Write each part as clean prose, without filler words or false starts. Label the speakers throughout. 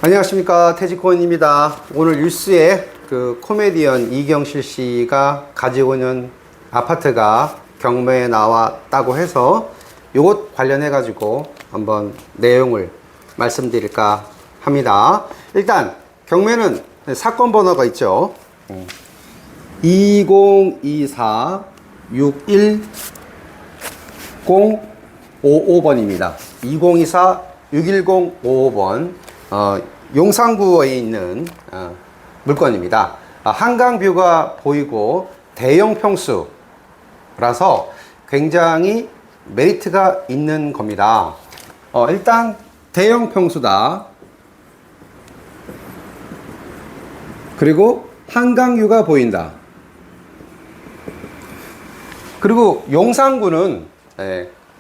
Speaker 1: 안녕하십니까, 태지코인입니다. 오늘 뉴스에 그 코미디언 이경실 씨가 가지고 있는 아파트가 경매에 나왔다고 해서 이것 관련해 가지고 한번 내용을 말씀드릴까 합니다. 일단 경매는 사건 번호가 있죠. 2024-61055번입니다. 2024-61055번 용산구에 있는 물건입니다. 한강뷰가 보이고 대형 평수라서 굉장히 메리트가 있는 겁니다. 일단 대형 평수다. 그리고 한강뷰가 보인다. 그리고 용산구는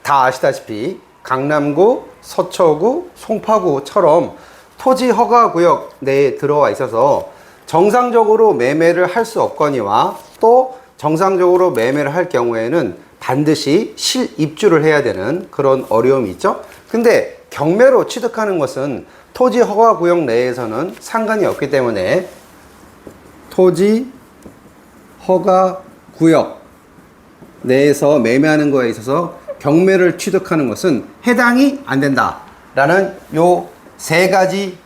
Speaker 1: 다 아시다시피 강남구, 서초구, 송파구처럼 토지 허가구역 내에 들어와 있어서 정상적으로 매매를 할 수 없거니와 또 정상적으로 매매를 할 경우에는 반드시 실입주를 해야 되는 그런 어려움이 있죠. 근데 경매로 취득하는 것은 토지 허가구역 내에서는 상관이 없기 때문에 토지 허가구역 내에서 매매하는 거에 있어서 경매를 취득하는 것은 해당이 안 된다 라는 요 세 가지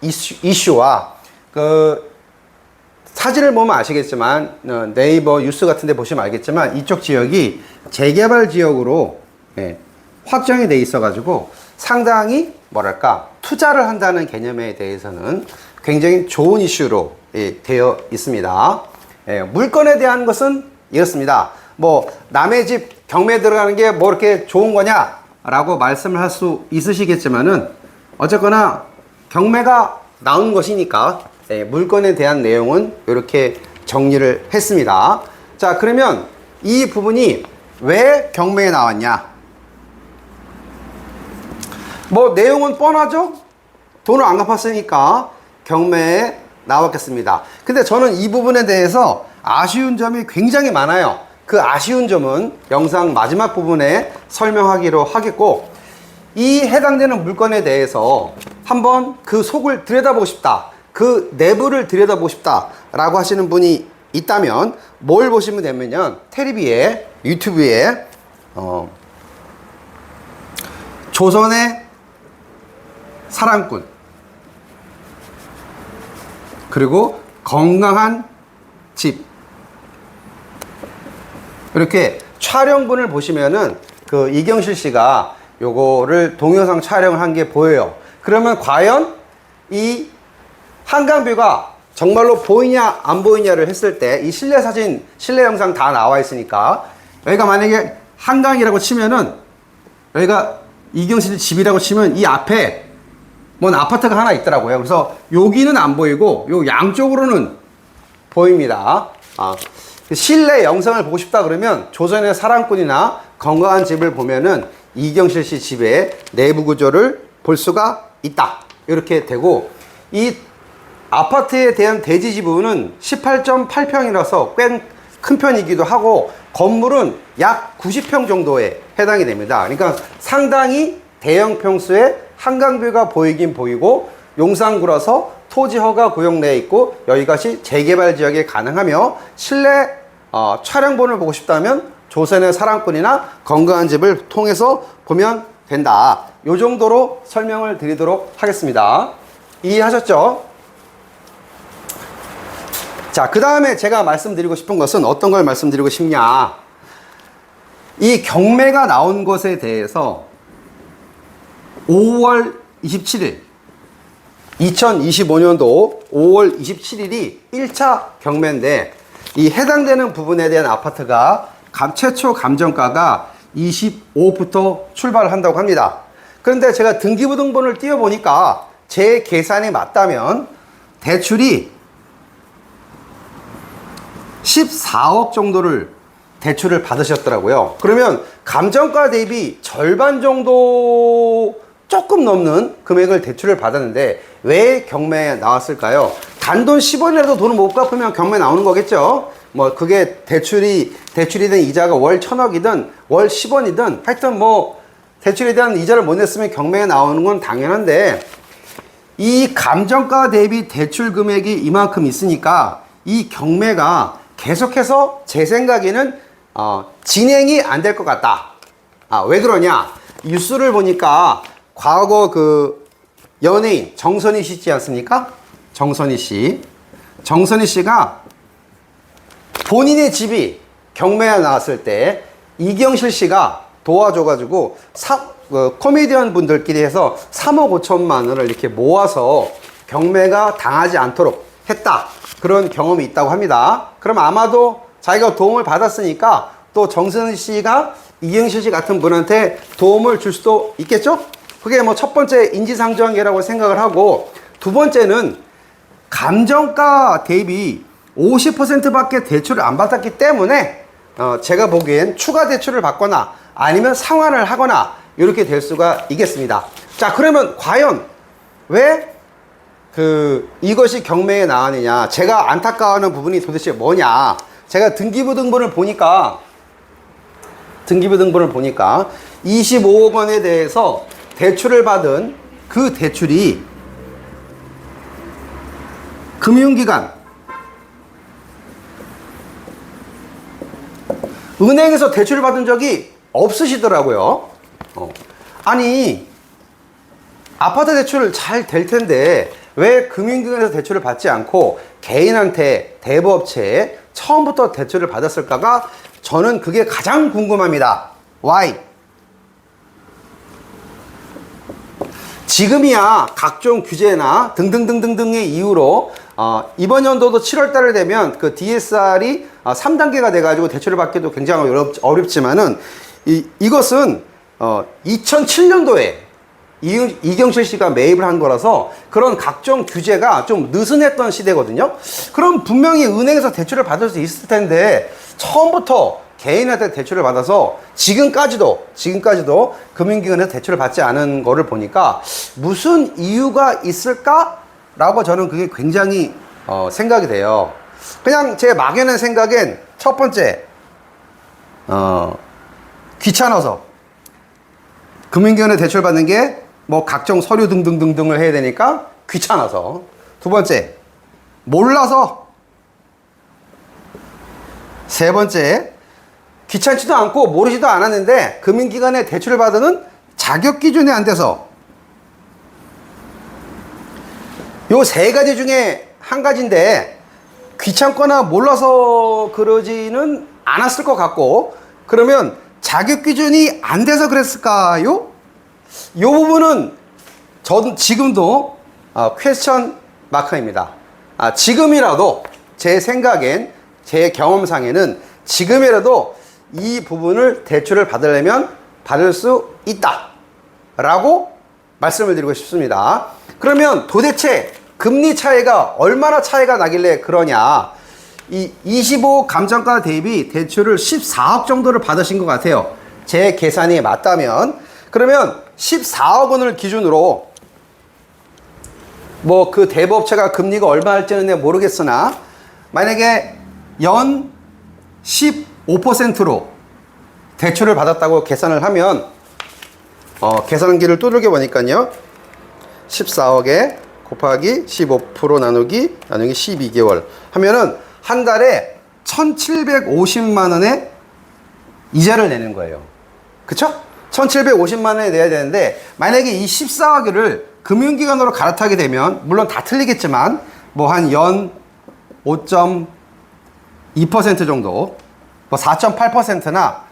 Speaker 1: 이슈와 그 사진을 보면 아시겠지만 네이버 뉴스 같은 데 보시면 알겠지만 이쪽 지역이 재개발 지역으로 확정이 돼 있어 가지고 상당히 뭐랄까 투자를 한다는 개념에 대해서는 굉장히 좋은 이슈로 되어 있습니다. 물건에 대한 것은 이렇습니다. 뭐 남의 집 경매 들어가는 게 뭐 이렇게 좋은 거냐 라고 말씀을 할 수 있으시겠지만은 어쨌거나 경매가 나온 것이니까 물건에 대한 내용은 이렇게 정리를 했습니다. 자, 그러면 이 부분이 왜 경매에 나왔냐? 뭐 내용은 뻔하죠? 돈을 안 갚았으니까 경매에 나왔겠습니다. 근데 저는 이 부분에 대해서 아쉬운 점이 굉장히 많아요. 그 아쉬운 점은 영상 마지막 부분에 설명하기로 하겠고, 이 해당되는 물건에 대해서 한번 그 속을 들여다보고 싶다, 그 내부를 들여다보고 싶다 라고 하시는 분이 있다면 뭘 보시면 되면요, 테레비에 유튜브에 조선의 사랑꾼 그리고 건강한 집 이렇게 촬영분을 보시면은 그 이경실 씨가 요거를 동영상 촬영을 한 게 보여요. 그러면 과연 이 한강뷰가 정말로 보이냐 안 보이냐를 했을 때 이 실내 사진, 실내 영상 다 나와 있으니까 여기가 만약에 한강이라고 치면은 여기가 이경실 집이라고 치면 이 앞에 뭔 아파트가 하나 있더라고요. 그래서 여기는 안 보이고 요 양쪽으로는 보입니다. 실내 영상을 보고 싶다 그러면 조선의 사랑꾼이나 건강한 집을 보면은 이경실 씨 집의 내부 구조를 볼 수가 있다. 이렇게 되고, 이 아파트에 대한 대지 지분은 18.8평이라서 꽤 큰 편이기도 하고 건물은 약 90평 정도에 해당이 됩니다. 그러니까 상당히 대형 평수의 한강뷰가 보이긴 보이고 용산구라서 토지 허가 구역 내에 있고 여기까지 재개발 지역에 가능하며 실내 촬영본을 보고 싶다면 조선의 사랑꾼이나 건강한 집을 통해서 보면 된다. 요 정도로 설명을 드리도록 하겠습니다. 이해하셨죠? 자, 그 다음에 제가 말씀드리고 싶은 것은 어떤 걸 말씀드리고 싶냐. 이 경매가 나온 것에 대해서 5월 27일 2025년도 5월 27일이 1차 경매인데 이 해당되는 부분에 대한 아파트가 최초 감정가가 25억부터 출발을 한다고 합니다. 그런데 제가 등기부등본을 띄워보니까 제 계산이 맞다면 대출이 14억 정도를 대출을 받으셨더라고요. 그러면 감정가 대비 절반 정도 조금 넘는 금액을 대출을 받았는데 왜 경매에 나왔을까요? 단돈 10원이라도 돈을 못 갚으면 경매 나오는 거겠죠. 뭐 그게 대출이든 이자가 월 1,000억이든 월 10원이든 하여튼 뭐 대출에 대한 이자를 못 냈으면 경매에 나오는 건 당연한데 이 감정가 대비 대출 금액이 이만큼 있으니까 이 경매가 계속해서 제 생각에는 진행이 안 될 것 같다. 왜 그러냐? 뉴스를 보니까 과거 그 연예인 정선희 씨 있지 않습니까? 정선희 씨. 정선희 씨가 본인의 집이 경매에 나왔을 때 이경실 씨가 도와줘가지고 코미디언 분들끼리 해서 3억 5천만 원을 이렇게 모아서 경매가 당하지 않도록 했다. 그런 경험이 있다고 합니다. 그럼 아마도 자기가 도움을 받았으니까 또 정선희 씨가 이경실 씨 같은 분한테 도움을 줄 수도 있겠죠? 그게 뭐 첫 번째 인지상정이라고 생각을 하고, 두 번째는 감정가 대비 50%밖에 대출을 안 받았기 때문에 제가 보기엔 추가 대출을 받거나 아니면 상환을 하거나 이렇게 될 수가 있겠습니다. 자, 그러면 과연 왜 이것이 경매에 나왔느냐? 제가 안타까워하는 부분이 도대체 뭐냐? 제가 등기부 등본을 보니까 25억 원에 대해서 대출을 받은 그 대출이 금융기관, 은행에서 대출을 받은 적이 없으시더라고요. 아니, 아파트 대출 잘 될 텐데 왜 금융기관에서 대출을 받지 않고 개인한테, 대부업체에 처음부터 대출을 받았을까가 저는 그게 가장 궁금합니다. Why? 지금이야 각종 규제나 등등등등등의 이유로 이번 연도도 7월 달을 되면 그 DSR이 3단계가 돼가지고 대출을 받기도 굉장히 어렵지만은 이것은 2007년도에 이경실 씨가 매입을 한 거라서 그런 각종 규제가 좀 느슨했던 시대거든요. 그럼 분명히 은행에서 대출을 받을 수 있을 텐데 처음부터 개인한테 대출을 받아서 지금까지도 금융기관에서 대출을 받지 않은 거를 보니까 무슨 이유가 있을까라고 저는 그게 굉장히 생각이 돼요. 그냥 제 막연한 생각엔 첫 번째 귀찮아서, 금융기관에 대출 받는 게 뭐 각종 서류 등등등등을 해야 되니까 귀찮아서. 두 번째, 몰라서. 세 번째, 귀찮지도 않고 모르지도 않았는데 금융기관에 대출을 받는 자격 기준이 안 돼서. 요 세 가지 중에 한 가지인데 귀찮거나 몰라서 그러지는 않았을 것 같고, 그러면 자격 기준이 안 돼서 그랬을까요? 이 부분은 저는 지금도 퀘스천 마크입니다. 지금이라도 제 생각엔, 제 경험상에는 지금이라도 이 부분을 대출을 받으려면 받을 수 있다 라고 말씀을 드리고 싶습니다. 그러면 도대체 금리 차이가 얼마나 차이가 나길래 그러냐? 이 25 감정가 대비 대출을 14억 정도를 받으신 것 같아요. 제 계산이 맞다면. 그러면 14억 원을 기준으로 뭐 그 대부업체가 금리가 얼마 할지는 모르겠으나 만약에 연 15%로 대출을 받았다고 계산을 하면 계산기를 두들겨 보니까요, 14억에 곱하기 15% 나누기 12개월 하면은 한 달에 1,750만 원의 이자를 내는 거예요. 그쵸? 1,750만 원에 내야 되는데, 만약에 이 14억을 금융기관으로 갈아타게 되면, 물론 다 틀리겠지만 뭐 한 연 5.2% 정도, 뭐 4.8%나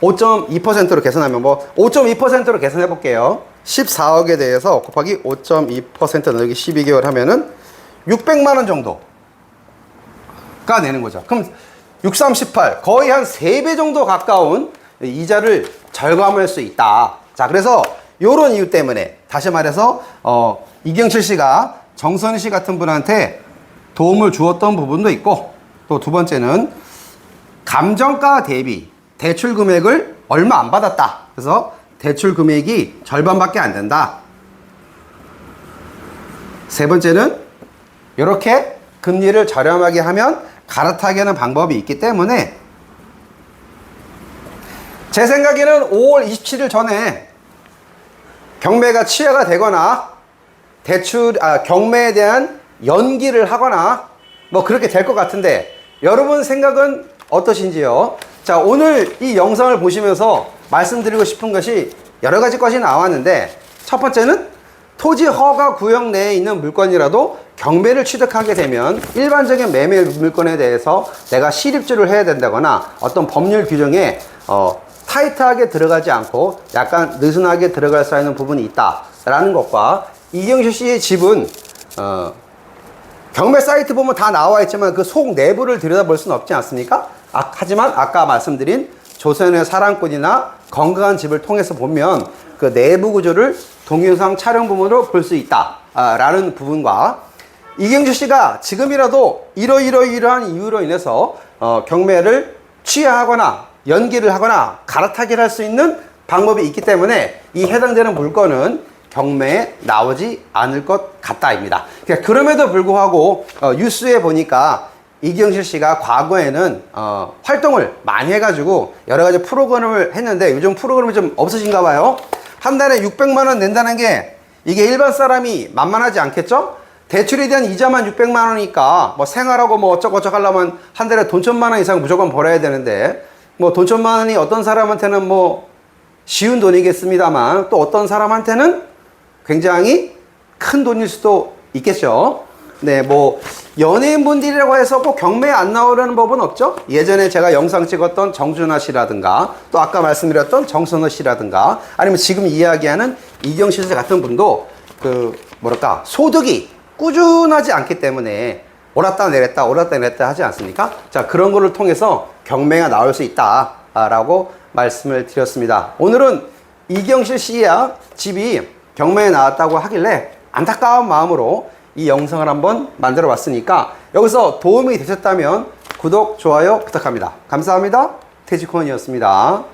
Speaker 1: 5.2%로 계산하면 뭐 5.2%로 계산해 볼게요. 14억에 대해서 곱하기 5.2% 나누기 12개월 하면은 600만 원 정도가 내는 거죠. 그럼 6, 3, 18 거의 한 3배 정도 가까운 이자를 절감할 수 있다. 자, 그래서 요런 이유 때문에 다시 말해서 이경실 씨가 정선희 씨 같은 분한테 도움을 주었던 부분도 있고, 또 두 번째는 감정가 대비 대출 금액을 얼마 안 받았다. 그래서 대출 금액이 절반밖에 안 된다. 세 번째는 이렇게 금리를 저렴하게 하면 갈아타게 하는 방법이 있기 때문에 제 생각에는 5월 27일 전에 경매가 취하가 되거나 경매에 대한 연기를 하거나 뭐 그렇게 될 것 같은데 여러분 생각은 어떠신지요? 자, 오늘 이 영상을 보시면서 말씀드리고 싶은 것이 여러 가지 것이 나왔는데 첫 번째는 토지 허가 구역 내에 있는 물건이라도 경매를 취득하게 되면 일반적인 매매 물건에 대해서 내가 실입주를 해야 된다거나 어떤 법률 규정에 타이트하게 들어가지 않고 약간 느슨하게 들어갈 수 있는 부분이 있다라는 것과 이경실 씨의 집은 경매 사이트 보면 다 나와 있지만 그 속 내부를 들여다볼 수는 없지 않습니까? 하지만 아까 말씀드린 조선의 사랑꾼이나 건강한 집을 통해서 보면 그 내부 구조를 동영상 촬영 부분으로 볼 수 있다 라는 부분과 이경실 씨가 지금이라도 이러한 이유로 인해서 경매를 취하하거나 연기를 하거나 갈아타기를 할 수 있는 방법이 있기 때문에 이 해당되는 물건은 경매에 나오지 않을 것 같다입니다. 그럼에도 불구하고 뉴스에 보니까 이경실 씨가 과거에는 활동을 많이 해가지고 여러 가지 프로그램을 했는데 요즘 프로그램이 좀 없으신가 봐요. 한 달에 600만 원 낸다는 게 이게 일반 사람이 만만하지 않겠죠? 대출에 대한 이자만 600만 원이니까 뭐 생활하고 뭐 어쩌고저쩌고 하려면 한 달에 돈 1000만 원 이상 무조건 벌어야 되는데 뭐 돈 1000만 원이 어떤 사람한테는 뭐 쉬운 돈이겠습니다만 또 어떤 사람한테는 굉장히 큰 돈일 수도 있겠죠. 네, 뭐 연예인분들이라고 해서 꼭 경매에 안 나오려는 법은 없죠. 예전에 제가 영상 찍었던 정준하 씨라든가 또 아까 말씀드렸던 정선호 씨라든가 아니면 지금 이야기하는 이경실 씨 같은 분도 소득이 꾸준하지 않기 때문에 오랐다 내렸다 하지 않습니까? 자, 그런 거를 통해서 경매가 나올 수 있다라고 말씀을 드렸습니다. 오늘은 이경실 씨야 집이 경매에 나왔다고 하길래 안타까운 마음으로 이 영상을 한번 만들어 봤으니까 여기서 도움이 되셨다면 구독, 좋아요 부탁합니다. 감사합니다. 태지코인이었습니다.